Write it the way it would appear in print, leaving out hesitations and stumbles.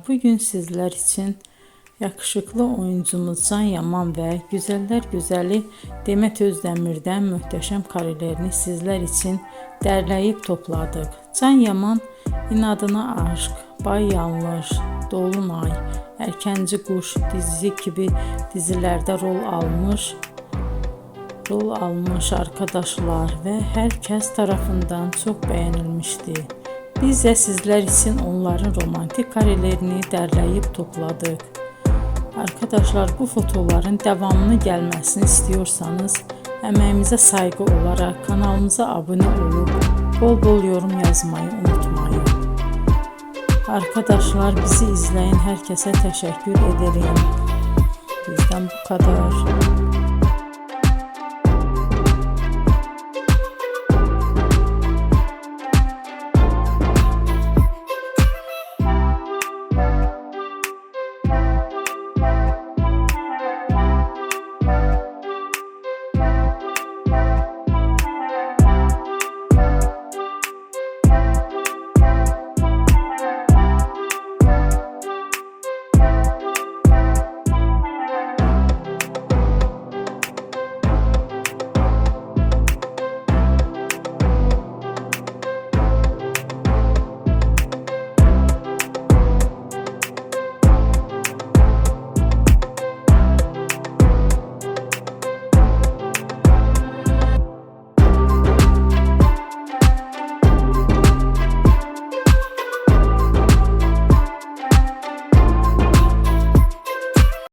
bugün sizler için yakışıklı oyuncumuz Can Yaman ve güzeller güzeli Demet Özdemir'den muhteşem karelerini sizler için derleyip topladık. Can Yaman İnadına Aşk, Bay Yanlış, Dolunay, Erkenci Kuş dizi gibi dizilerde rol almış arkadaşlar ve herkes tarafından çok beğenilmişti. Biz de sizler için onların romantik karelerini derleyip topladık. Arkadaşlar, bu fotoların devamını gelmesini istiyorsanız emeğimize saygı olarak kanalımıza abone olup bol bol yorum yazmayı unutmayın. Arkadaşlar, bizi izleyen herkese teşekkür ederim. Bizden bu kadar.